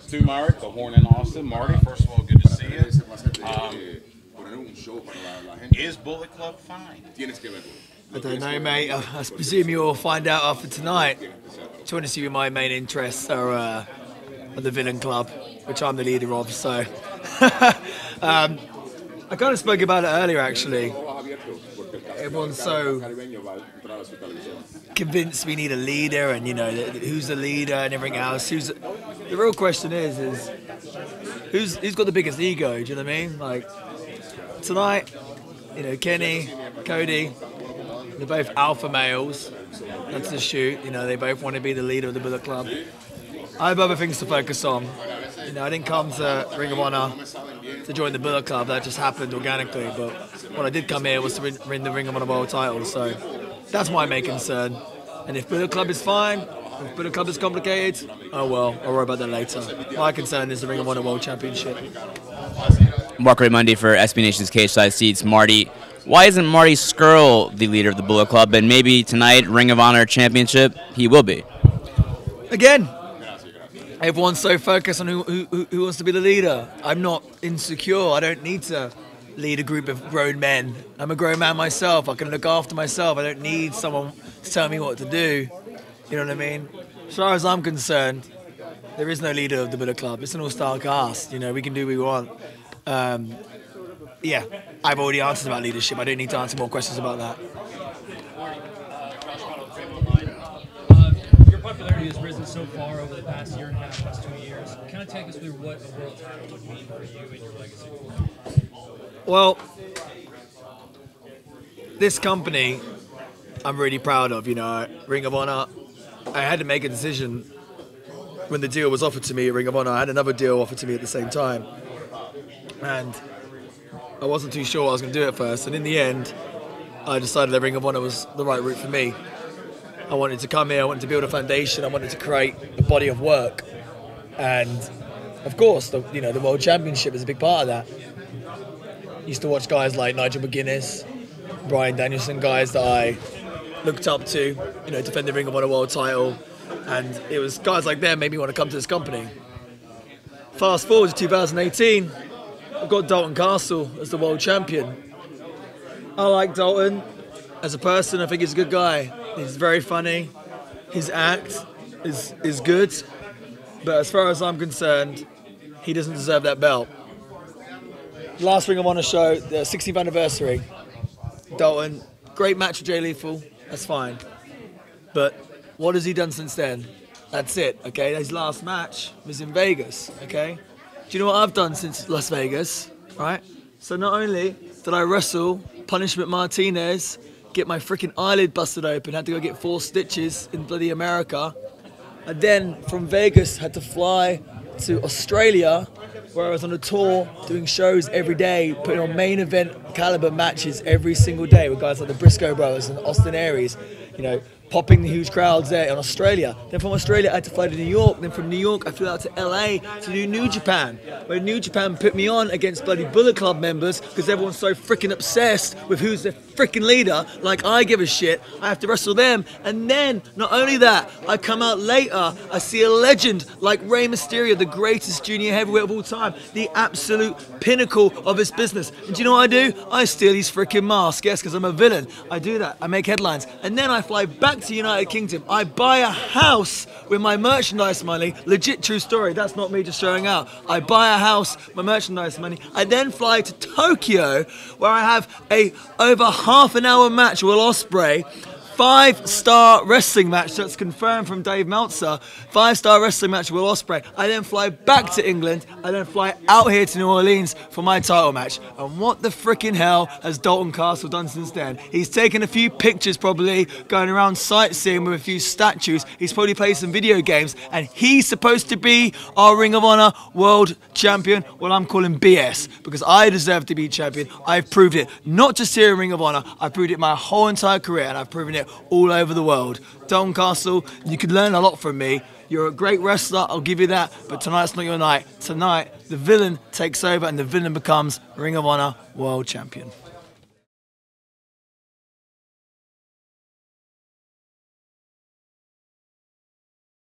Stu Myrick, the Horn in Austin. Marty, first of all, good to see you. Is Bullet Club fine? I don't know, mate. I presume you'll find out after tonight. To honest with you, my main interests are the Villain Club, which I'm the leader of. So I kind of spoke about it earlier, actually. Everyone's so convinced we need a leader, and you know who's the leader and everything else. The real question is who's got the biggest ego? Do you know what I mean? Like tonight, you know, Kenny, Cody, they're both alpha males. That's the shoot. You know, they both want to be the leader of the Bullet Club. I have other things to focus on. You know, I didn't come to Ring of Honor to join the Bullet Club. That just happened organically. But what I did come here was to win the Ring of Honor World title. So that's my main concern. And if Bullet Club is fine, if Bullet Club is complicated, oh well, I'll worry about that later. My concern is the Ring of Honor World Championship. Mark Monday for SB Nation's Cage Side Seats. Marty, why isn't Marty Scurll the leader of the Bullet Club? And maybe tonight, Ring of Honor Championship, he will be. Again, everyone's so focused on who wants to be the leader. I'm not insecure. I don't need to lead a group of grown men. I'm a grown man myself. I can look after myself. I don't need someone to tell me what to do. You know what I mean? As far as I'm concerned, there is no leader of the Bullet Club. It's an all-star cast. You know, we can do what we want. Yeah, I've already answered about leadership. I don't need to answer more questions about that. Your popularity has risen so far over the past year and a half, past 2 years. Kind of take us through what a world title would mean for you and your legacy. Well, this company, I'm really proud of. You know, Ring of Honor. I had to make a decision when the deal was offered to me at Ring of Honor. I had another deal offered to me at the same time, and I wasn't too sure I was going to do it first. And in the end, I decided that Ring of Honor was the right route for me. I wanted to come here, I wanted to build a foundation, I wanted to create a body of work. And of course, the World Championship is a big part of that. Used to watch guys like Nigel McGuinness, Bryan Danielson, guys that I looked up to, you know, defend the Ring of Honor World title. And it was guys like them made me want to come to this company. Fast forward to 2018, I've got Dalton Castle as the world champion. I like Dalton as a person. I think he's a good guy. He's very funny. His act is good. But as far as I'm concerned, he doesn't deserve that belt. Last Ring of Honor show, the 60th anniversary. Dalton, great match with Jay Lethal. That's fine. But what has he done since then? That's it, okay? His last match was in Vegas, okay? Do you know what I've done since Las Vegas, right? So not only did I wrestle Punishment Martinez, get my freaking eyelid busted open, had to go get 4 stitches in bloody America, and then from Vegas had to fly to Australia, where I was on a tour doing shows every day, putting on main event caliber matches every single day with guys like the Briscoe Brothers and Austin Aries, you know, popping the huge crowds there in Australia. Then from Australia, I had to fly to New York. Then from New York, I flew out to LA to do New Japan, where New Japan put me on against bloody Bullet Club members because everyone's so freaking obsessed with who's their freaking leader. Like, I give a shit. I have to wrestle them. And then, not only that, I come out later, I see a legend like Rey Mysterio, the greatest junior heavyweight of all time, the absolute pinnacle of his business. And do you know what I do? I steal his freaking mask. Yes, because I'm a villain. I do that. I make headlines. And then I fly back to United Kingdom. I buy a house with my merchandise money. Legit true story. That's not me just showing out. I buy a house, my merchandise money. I then fly to Tokyo, where I have a over half-an-hour match with Ospreay. 5-star wrestling match that's confirmed from Dave Meltzer. 5-star wrestling match with Ospreay. I then fly back to England. I then fly out here to New Orleans for my title match. And what the freaking hell has Dalton Castle done since then? He's taken a few pictures, probably going around sightseeing with a few statues. He's probably played some video games, and he's supposed to be our Ring of Honor World Champion. Well, I'm calling BS, because I deserve to be champion. I've proved it, not just here in Ring of Honor. I've proved it my whole entire career, and I've proven it all over the world. Dalton Castle, you could learn a lot from me. You're a great wrestler, I'll give you that, but tonight's not your night. Tonight, the villain takes over and the villain becomes Ring of Honor World Champion.